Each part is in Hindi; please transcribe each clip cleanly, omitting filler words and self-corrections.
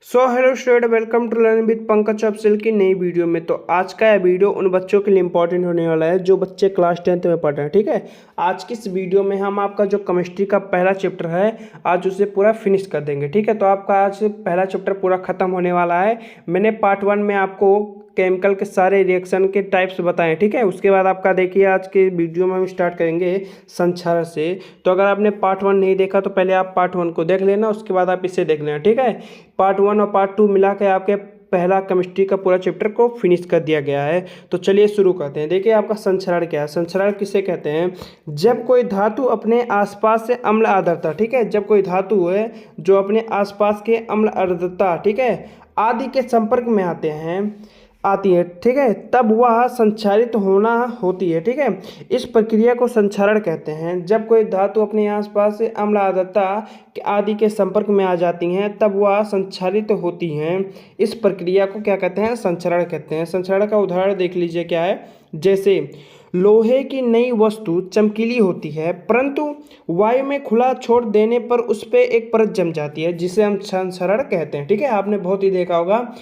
Hello student, welcome to learn with Pankaj Afsal की नई वीडियो में। तो आज का यह वीडियो उन बच्चों के लिए इंपॉर्टेंट होने वाला है जो बच्चे क्लास 10th में पढ़ रहे हैं। ठीक है, आज की इस वीडियो में हम आपका जो केमिस्ट्री का पहला चैप्टर है आज उसे पूरा फिनिश कर देंगे। ठीक है, तो आपका आज पहला चैप्टर पूरा खत्म होने वाला है। मैंने पार्ट 1 में आपको केमिकल के सारे रिएक्शन के टाइप्स बताएं। ठीक है, उसके बाद आपका देखिए आज के वीडियो में हम स्टार्ट करेंगे संक्षारण से। तो अगर आपने पार्ट 1 नहीं देखा तो पहले आप पार्ट 1 को देख लेना, उसके बाद आप इसे देख लेना। ठीक है, पार्ट 1 और पार्ट 2 मिला के आपके पहला केमिस्ट्री का पूरा चैप्टर को फिनिश कर दिया गया है। तो चलिए शुरू करते हैं। देखिए आपका संक्षारण क्या है। संक्षारण किसे कहते हैं? जब कोई धातु अपने आसपास से अम्ल आर्द्रता, ठीक है, जब कोई धातु है जो अपने आसपास के अम्ल आर्द्रता, ठीक है, आदि के संपर्क में आती है, ठीक है, तब वह संक्षारित होना होती है। ठीक है, इस प्रक्रिया को संक्षारण कहते हैं। जब कोई धातु अपने आसपास से अम्ल आर्द्रता आदि के संपर्क में आ जाती हैं तब वह संक्षारित होती हैं। इस प्रक्रिया को क्या कहते हैं? संक्षारण कहते हैं। संक्षारण का उदाहरण देख लीजिए क्या है। जैसे लोहे की नई वस्तु चमकीली होती है परंतु वायु में खुला छोड़ देने पर उस पर एक परत जम जाती है, जिसे हम संक्षारण कहते हैं। ठीक है, आपने बहुत ही देखा होगा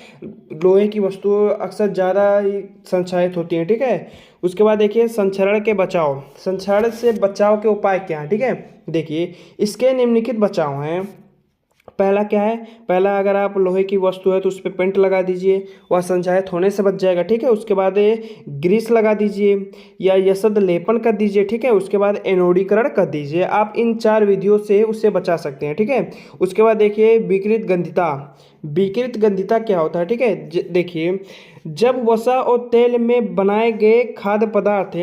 लोहे की वस्तु अक्सर ज़्यादा ही संक्षारित होती हैं। ठीक है, उसके बाद देखिए संक्षारण के बचाव। संक्षारण से बचाव के उपाय क्या हैं? ठीक है, देखिए इसके निम्नलिखित बचाव हैं। पहला क्या है? पहला, अगर आप लोहे की वस्तु है तो उस पर पेंट लगा दीजिए, वह संक्षारित होने से बच जाएगा। ठीक है, उसके बाद ग्रीस लगा दीजिए या यशद लेपन कर दीजिए। ठीक है, उसके बाद एनोडीकरण कर दीजिए। आप इन 4 विधियों से उससे बचा सकते हैं। ठीक है, उसके बाद देखिए विकृत गंधिता। विकृत गंधिता क्या होता है? ठीक है, देखिए जब वसा और तेल में बनाए गए खाद्य पदार्थ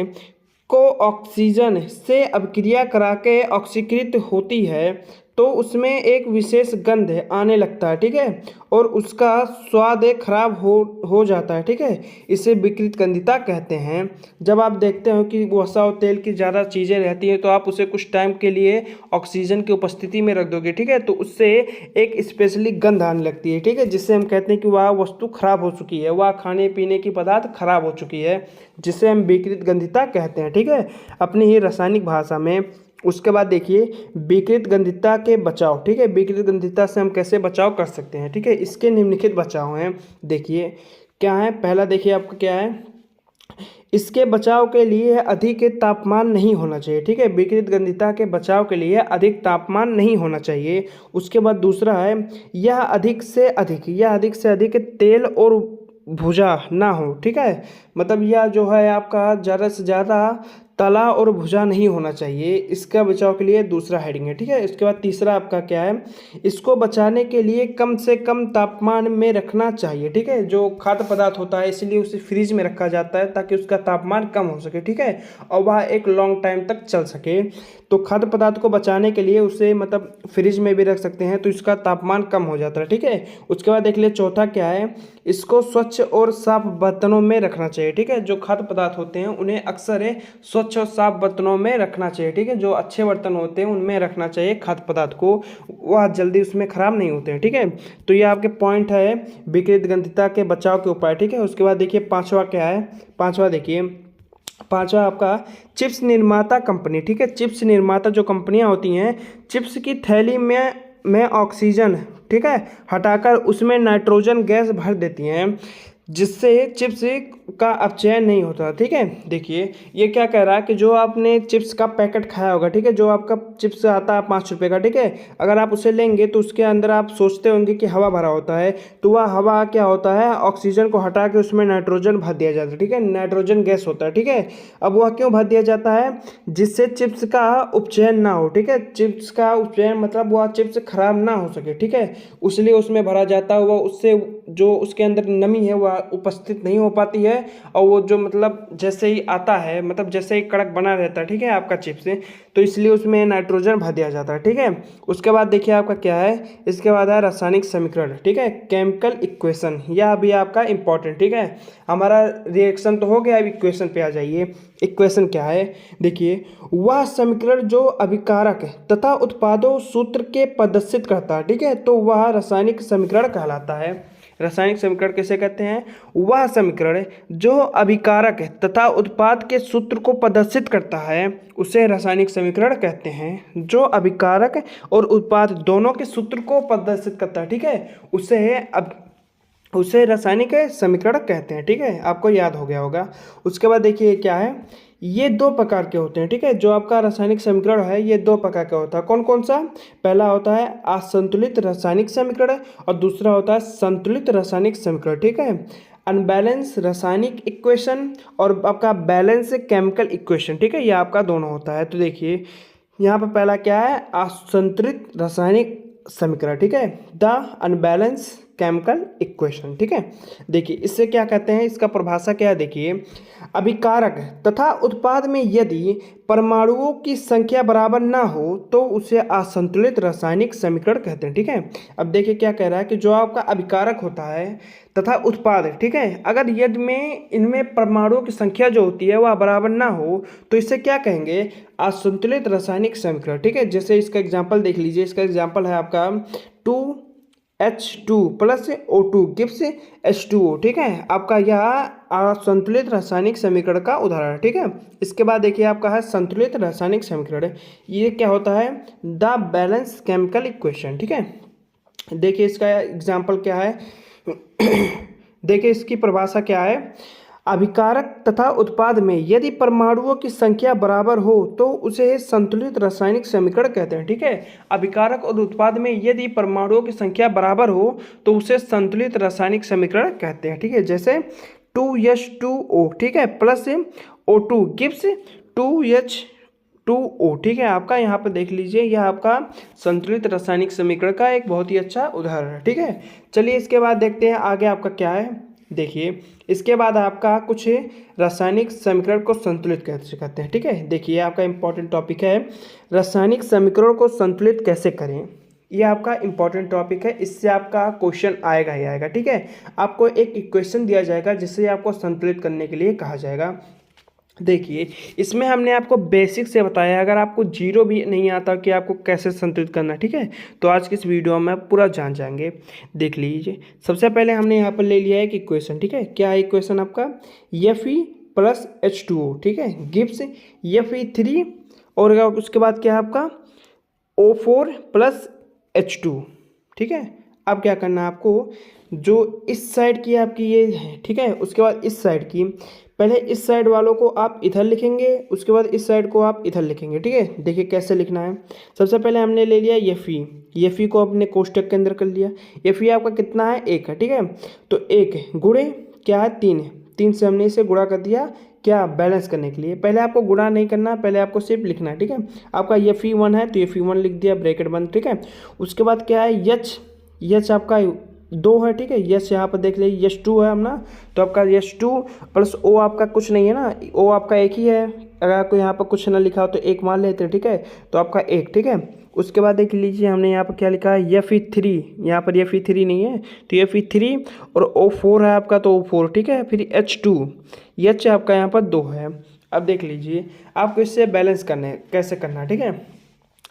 को ऑक्सीजन से अभिक्रिया करा के ऑक्सीकृत होती है तो उसमें एक विशेष गंध आने लगता है। ठीक है, और उसका स्वाद खराब हो जाता है। ठीक है, इसे विकृत गंधिता कहते हैं। जब आप देखते हो कि वसा और तेल की ज़्यादा चीज़ें रहती हैं तो आप उसे कुछ टाइम के लिए ऑक्सीजन की उपस्थिति में रख दोगे। ठीक है, तो उससे एक स्पेशली गंध आने लगती है। ठीक है, जिससे हम कहते हैं कि वह वस्तु खराब हो चुकी है, वह खाने पीने की पदार्थ खराब हो चुकी है, जिसे हम विकृत गंधिता कहते हैं। ठीक है, अपनी ही रासायनिक भाषा में। उसके बाद देखिए विकृत गंधिता के बचाव। ठीक है, विकृत गंधिता से हम कैसे बचाव कर सकते हैं? ठीक है, इसके निम्नलिखित बचाव हैं। देखिए क्या है। पहला देखिए आपका क्या है, इसके बचाव के लिए अधिक तापमान नहीं होना चाहिए। ठीक है, विकृत गंधिता के बचाव के लिए अधिक तापमान नहीं होना चाहिए। उसके बाद दूसरा है, यह अधिक से अधिक तेल और भुजा ना हो। ठीक है, मतलब यह जो है आपका ज़्यादा से ज़्यादा तला और भुजा नहीं होना चाहिए। इसका बचाव के लिए दूसरा हेडिंग है। ठीक है, इसके बाद तीसरा आपका क्या है, इसको बचाने के लिए कम से कम तापमान में रखना चाहिए। ठीक है, जो खाद्य पदार्थ होता है इसलिए उसे फ्रिज में रखा जाता है ताकि उसका तापमान कम हो सके। ठीक है, और वह एक लॉन्ग टाइम तक चल सके। तो खाद्य पदार्थ को बचाने के लिए उसे मतलब फ्रिज में भी रख सकते हैं तो इसका तापमान कम हो जाता है। ठीक है, उसके बाद देख लिए चौथा क्या है, इसको स्वच्छ और साफ बर्तनों में रखना चाहिए। ठीक है, जो खाद्य पदार्थ होते हैं उन्हें अक्सर स्वच्छ और साफ बर्तनों में रखना चाहिए। ठीक है, जो अच्छे बर्तन होते हैं उनमें रखना चाहिए खाद्य पदार्थ को, वह जल्दी उसमें खराब नहीं होते हैं। ठीक है, तो ये आपके पॉइंट है विकृत गंधिता के बचाव के उपाय। ठीक है, उसके बाद देखिए पांचवा क्या है। पांचवा देखिए, पांचवा आपका चिप्स निर्माता कंपनी। ठीक है, चिप्स निर्माता जो कंपनियां होती हैं चिप्स की थैली में ऑक्सीजन, ठीक है, हटाकर उसमें नाइट्रोजन गैस भर देती हैं जिससे चिप्स का अपचयन नहीं होता। ठीक है, देखिए ये क्या कह रहा है कि जो आपने चिप्स का पैकेट खाया होगा, ठीक है, जो आपका चिप्स आता है 5 रुपये का, ठीक है, अगर आप उसे लेंगे तो उसके अंदर आप सोचते होंगे कि हवा भरा होता है, तो वह हवा क्या होता है, ऑक्सीजन को हटा के उसमें नाइट्रोजन भर दिया जाता है। ठीक है, नाइट्रोजन गैस होता है। ठीक है, अब वह क्यों भर दिया जाता है? जिससे चिप्स का उपचयन ना हो। ठीक है, चिप्स का उपचयन मतलब वह चिप्स खराब ना हो सके। ठीक है, इसलिए उसमें भरा जाता है। वह उससे जो उसके अंदर नमी है वह उपस्थित नहीं हो पाती है और वो जो मतलब जैसे ही आता है मतलब जैसे ही कड़क बना रहता है, ठीक है, आपका चिप्स, तो इसलिए उसमें नाइट्रोजन भर दिया जाता है। ठीक है, उसके बाद देखिए आपका क्या है, इसके बाद है रासायनिक समीकरण। ठीक है, केमिकल इक्वेशन, यह भी आपका इंपॉर्टेंट। ठीक है, हमारा रिएक्शन तो हो गया, अब इक्वेशन पे आ जाइए। इक्वेशन क्या है? देखिए वह समीकरण जो अभिकारक तथा उत्पादों सूत्र के प्रदर्शित करता है, ठीक है, तो वह रासायनिक समीकरण कहलाता है। रासायनिक समीकरण किसे कहते हैं? वह समीकरण जो अभिकारक तथा उत्पाद के सूत्र को प्रदर्शित करता है उसे रासायनिक समीकरण कहते हैं। जो अभिकारक और उत्पाद दोनों के सूत्र को प्रदर्शित करता है, ठीक है, उसे रासायनिक समीकरण कहते हैं। ठीक है, आपको याद हो गया होगा। उसके बाद देखिए क्या है, ये दो प्रकार के होते हैं। ठीक है, जो आपका रासायनिक समीकरण है ये दो प्रकार का होता है। कौन कौन सा? पहला होता है असंतुलित रासायनिक समीकरण और दूसरा होता है संतुलित रासायनिक समीकरण। ठीक है, अनबैलेंस रासायनिक इक्वेशन और आपका बैलेंस केमिकल इक्वेशन। ठीक है, ये आपका दोनों होता है। तो देखिए यहाँ पर पहला क्या है, असंतुलित रासायनिक समीकरण। ठीक है, द अनबैलेंस केमिकल इक्वेशन। ठीक है, देखिए इससे क्या कहते हैं, इसका परिभाषा क्या है, देखिए अभिकारक तथा उत्पाद में यदि परमाणुओं की संख्या बराबर ना हो तो उसे असंतुलित रासायनिक समीकरण कहते हैं। ठीक है, अब देखिए क्या कह रहा है कि जो आपका अभिकारक होता है तथा उत्पाद, ठीक है, अगर यदि में इनमें परमाणुओं की संख्या जो होती है वह बराबर ना हो तो इसे क्या कहेंगे, असंतुलित रासायनिक समीकरण। ठीक है, जैसे इसका एग्जाम्पल देख लीजिए। इसका एग्जाम्पल है आपका 2H2 plus O2 gives H2O। ठीक है, आपका यह असंतुलित रासायनिक समीकरण का उदाहरण है। ठीक है, इसके बाद देखिए आपका है संतुलित रासायनिक समीकरण। ये क्या होता है, द बैलेंस केमिकल इक्वेशन। ठीक है, देखिए इसका एग्जाम्पल क्या है देखिए इसकी परिभाषा क्या है, अभिकारक तथा उत्पाद में यदि परमाणुओं की संख्या बराबर हो तो उसे संतुलित रासायनिक समीकरण कहते हैं। ठीक है, अभिकारक और उत्पाद में यदि परमाणुओं की संख्या बराबर हो तो उसे संतुलित रासायनिक समीकरण कहते हैं। ठीक है, जैसे 2H2O, ठीक है, प्लस O2 गिव्स 2H2O। ठीक है, आपका यहाँ पर देख लीजिए यह आपका संतुलित रासायनिक समीकरण का एक बहुत ही अच्छा उदाहरण है। ठीक है, चलिए इसके बाद देखते हैं आगे आपका क्या है। देखिए इसके बाद आपका कुछ रासायनिक समीकरण को संतुलित कैसे करते हैं। ठीक है, देखिए आपका इंपॉर्टेंट टॉपिक है, रासायनिक समीकरण को संतुलित कैसे करें। ये आपका इंपॉर्टेंट टॉपिक है, इससे आपका क्वेश्चन आएगा ही आएगा। ठीक है, आपको एक इक्वेशन दिया जाएगा जिससे आपको संतुलित करने के लिए कहा जाएगा। देखिए इसमें हमने आपको बेसिक से बताया, अगर आपको जीरो भी नहीं आता कि आपको कैसे संतुलित करना। ठीक है, तो आज की इस वीडियो में पूरा जान जाएंगे। देख लीजिए, सबसे पहले हमने यहाँ पर ले लिया है एक इक्वेशन। ठीक है, क्या है इक्वेशन आपका, Fe प्लस H2O। ठीक है, गिव्स Fe3 और उसके बाद क्या है आपका O4 प्लस H2। ठीक है, अब क्या करना है आपको, जो इस साइड की आपकी ये है, ठीक है, उसके बाद इस साइड की, पहले इस साइड वालों को आप इधर लिखेंगे, उसके बाद इस साइड को आप इधर लिखेंगे। ठीक है, देखिए कैसे लिखना है। सबसे पहले हमने ले लिया Fe को अपने कोष्टक के अंदर कर लिया। Fe आपका कितना है, 1 है। ठीक है, तो 1 गुणे क्या है, 3 है, 3 से हमने इसे गुणा कर दिया, क्या, बैलेंस करने के लिए। पहले आपको गुणा नहीं करना, पहले आपको सिर्फ लिखना है। ठीक है, आपका Fe1 है तो Fe1 लिख दिया, ब्रैकेट बंद। ठीक है, उसके बाद क्या है, H आपका 2 है। ठीक है, यस यहाँ पर देख लीजिए H2 है अपना, तो आपका H2 प्लस O आपका कुछ नहीं है ना, O आपका एक ही है। अगर आपको यहाँ पर कुछ ना लिखा हो तो 1 मान लेते हैं। ठीक है, तो आपका 1। ठीक है, उसके बाद देख लीजिए हमने यहाँ पर क्या लिखा है, Fe3, यहाँ पर Fe3 नहीं है तो Fe3 और O4 है आपका, तो O4। ठीक है, फिर H2, H आपका यहाँ पर 2 है। अब देख लीजिए आपको इससे बैलेंस करने कैसे करना है। ठीक है,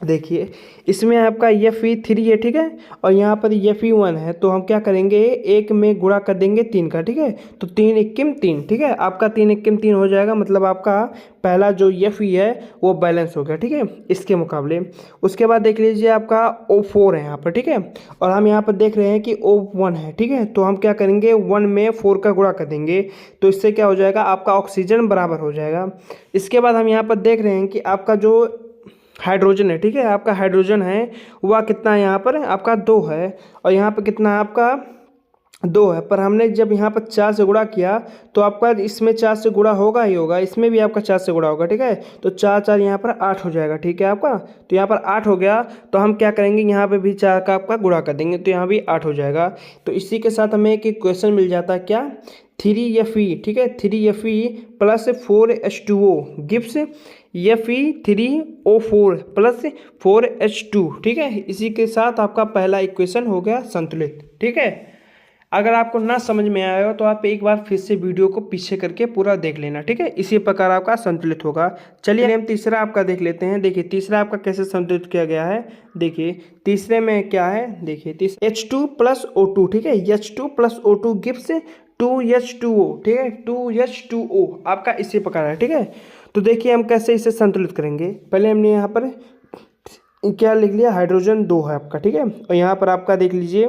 देखिए इसमें आपका Fe3 है। ठीक है, और यहाँ पर Fe1 है, तो हम क्या करेंगे, 1 में गुणा कर देंगे 3 का। ठीक है, तो 3 एक्किम 3। ठीक है, आपका 3 एक्किम 3 हो जाएगा, मतलब आपका पहला जो Fe है वो बैलेंस हो गया। ठीक है, इसके मुकाबले। उसके बाद देख लीजिए आपका O4 है यहाँ पर। ठीक है, और हम यहाँ पर देख रहे हैं कि O1 है। ठीक है, तो हम क्या करेंगे, 1 में 4 का गुणा कर देंगे, तो इससे क्या हो जाएगा, आपका ऑक्सीजन बराबर हो जाएगा। इसके बाद हम यहाँ पर देख रहे हैं कि आपका जो हाइड्रोजन है, ठीक है, आपका हाइड्रोजन है वह कितना है, यहाँ पर आपका 2 है, और यहाँ पर कितना है आपका 2 है। पर हमने जब यहाँ पर 4 से गुणा किया तो आपका इसमें 4 से गुणा होगा ही होगा, इसमें भी आपका 4 से गुणा होगा। ठीक है, तो 4 4 यहाँ पर 8 हो जाएगा। ठीक है, आपका तो यहाँ पर 8 हो गया, तो हम क्या करेंगे, यहाँ पे भी 4 का आपका गुणा कर देंगे, तो यहाँ भी 8 हो जाएगा। तो इसी के साथ हमें एक इक्वेशन मिल जाता है, क्या, 3Fe। ठीक है, 3Fe plus 4H2O gives Fe3O4 plus 4H2। ठीक है, इसी के साथ आपका पहला इक्वेशन हो गया संतुलित। ठीक है, अगर आपको ना समझ में आया हो तो आप एक बार फिर से वीडियो को पीछे करके पूरा देख लेना, ठीक है। इसी प्रकार आपका संतुलित होगा। चलिए हम तीसरा आपका देख लेते हैं। देखिए तीसरा आपका कैसे संतुलित किया गया है। देखिए तीसरे में क्या है, देखिए H2 प्लस O2, ठीक है। H2 plus O2 gives 2H2O, ठीक है। 2H2O आपका इसी प्रकार है, ठीक है। तो देखिए हम कैसे इसे संतुलित करेंगे। पहले हमने यहाँ पर क्या लिख लिया, हाइड्रोजन 2 है आपका, ठीक है। और यहाँ पर आपका देख लीजिए,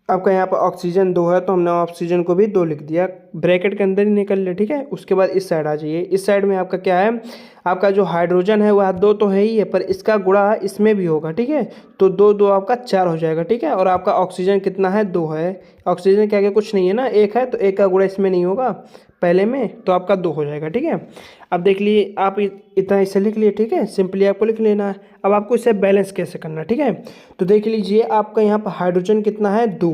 आपका यहाँ पर ऑक्सीजन 2 है तो हमने ऑक्सीजन को भी 2 लिख दिया, ब्रैकेट के अंदर ही निकल लिया, ठीक है। उसके बाद इस साइड आ जाइए। इस साइड में आपका क्या है, आपका जो हाइड्रोजन है वह 2 तो है ही है, पर इसका गुणा इसमें भी होगा, ठीक है। तो 2 2 आपका 4 हो जाएगा, ठीक है। और आपका ऑक्सीजन कितना है, 2 है। ऑक्सीजन के आगे कुछ नहीं है ना, 1 है, तो 1 का गुणा इसमें नहीं होगा पहले में, तो आपका 2 हो जाएगा, ठीक है। अब देख लिए आप इतना इसे लिख लिए, ठीक है। सिंपली आपको लिख लेना है। अब आपको इसे बैलेंस कैसे करना है, ठीक है। तो देख लीजिए आपका यहाँ पर हाइड्रोजन कितना है, 2,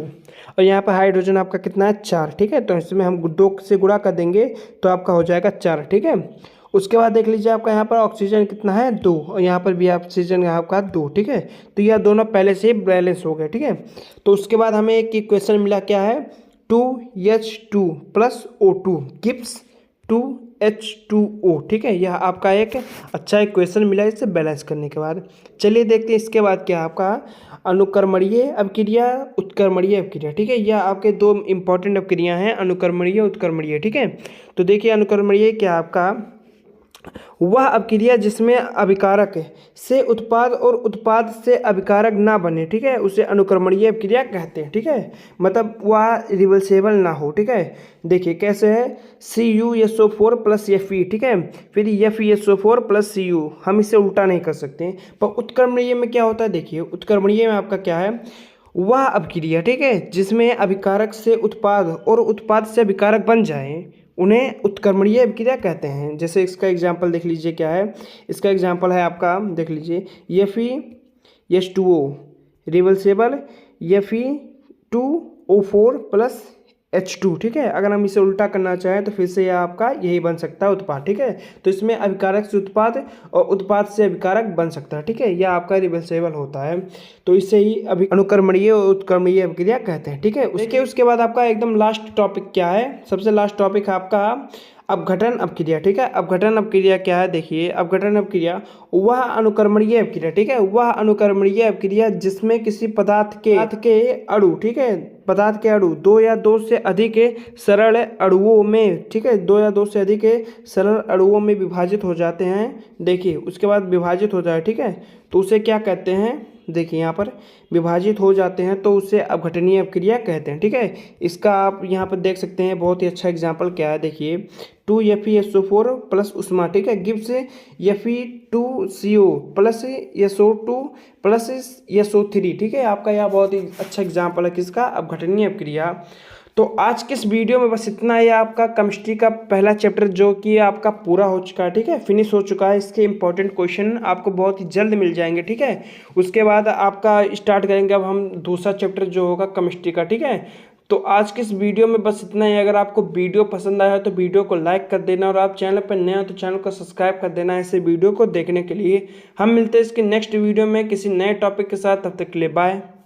और यहाँ पर हाइड्रोजन आपका कितना है, 4, ठीक है। तो इसमें हम 2 से गुणा कर देंगे तो आपका हो जाएगा 4, ठीक है। उसके बाद देख लीजिए आपका यहाँ पर ऑक्सीजन कितना है, 2, और यहाँ पर भी ऑक्सीजन आपका 2, ठीक है। तो यह दोनों पहले से ही बैलेंस हो गए, ठीक है। तो उसके बाद हमें एक इक्वेशन मिला, क्या है, 2H2 plus O2 gives 2H2O, ठीक है। यह आपका एक अच्छा इक्वेशन मिला इससे बैलेंस करने के बाद। चलिए देखते हैं इसके बाद क्या आपका अनुक्रमणीय अभिक्रिया, उत्क्रमणीय अभिक्रिया, ठीक है। यह आपके 2 इंपॉर्टेंट अभिक्रिया हैं, अनुक्रमणीय उत्क्रमणीय, ठीक है। तो देखिए अनुक्रमणीय क्या आपका, वह अभिक्रिया जिसमें अभिकारक से उत्पाद और उत्पाद से अभिकारक ना बने, ठीक है, उसे अनुक्रमणीय अभिक्रिया कहते हैं, ठीक है। मतलब वह रिवर्सेबल ना हो, ठीक है। देखिए कैसे है, CuSO4 प्लस Fe, ठीक है, फिर FeSO4 प्लस Cu, हम इसे उल्टा नहीं कर सकते। पर उत्क्रमणीय में क्या होता है, देखिए उत्क्रमणीय में आपका क्या है, वह अभिक्रिया, ठीक है, जिसमें अभिकारक से उत्पाद और उत्पाद से अभिकारक बन जाए उन्हें उत्क्रमणीय अभिक्रिया कहते हैं। जैसे इसका एग्जांपल देख लीजिए क्या है, इसका एग्जांपल है आपका, देख लीजिए FeS2O reversible Fe2O4 plus H2, ठीक है। अगर हम इसे उल्टा करना चाहें तो फिर से यह आपका यही बन सकता है, उत्पाद, ठीक है। तो इसमें अभिकारक से उत्पाद और उत्पाद से अभिकारक बन सकता है, ठीक है। यह आपका रिवर्सेबल होता है, तो इसे ही अभी अनुक्रमणीय और उत्क्रमणीय अभिक्रिया कहते हैं, ठीक है। उसके बाद आपका एकदम लास्ट टॉपिक क्या है, सबसे लास्ट टॉपिक आपका अपघटन अपक्रिया, ठीक है। अपघटन अपक्रिया क्या है, देखिए अपघटन अपक्रिया वह अनुक्रमणीय अपक्रिया, ठीक है, वह अनुक्रमणीय अपक्रिया जिसमें किसी पदार्थ के अणु, ठीक है, पदार्थ के अणु 2 या 2 से अधिक सरल अणुओं में, ठीक है, 2 या 2 से अधिक सरल अणुओं में विभाजित हो जाते हैं। देखिए उसके बाद विभाजित हो जाए, ठीक है, तो उसे क्या कहते हैं, देखिए यहाँ पर विभाजित हो जाते हैं तो उसे अपघटनीय अपक्रिया कहते हैं, ठीक है। इसका आप यहाँ पर देख सकते हैं बहुत ही अच्छा एग्जांपल क्या है, देखिए 2FeSO4 प्लस उष्मा, ठीक है, gives Fe2CO plus SO2 plus SO3, ठीक है। आपका यह बहुत ही अच्छा एग्जांपल है किसका, अपघटनीय अपक्रिया। तो आज के इस वीडियो में बस इतना ही, आपका केमिस्ट्री का पहला चैप्टर जो कि आपका पूरा हो चुका है, ठीक है, फिनिश हो चुका है। इसके इंपॉर्टेंट क्वेश्चन आपको बहुत ही जल्द मिल जाएंगे, ठीक है। उसके बाद आपका स्टार्ट करेंगे अब हम दूसरा चैप्टर जो होगा केमिस्ट्री का, ठीक है। तो आज के इस वीडियो में बस इतना ही। अगर आपको वीडियो पसंद आया तो वीडियो को लाइक कर देना, और आप चैनल पर नए हो तो चैनल को सब्सक्राइब कर देना ऐसे वीडियो को देखने के लिए। हम मिलते हैं इसके नेक्स्ट वीडियो में किसी नए टॉपिक के साथ, तब तक के लिए बाय।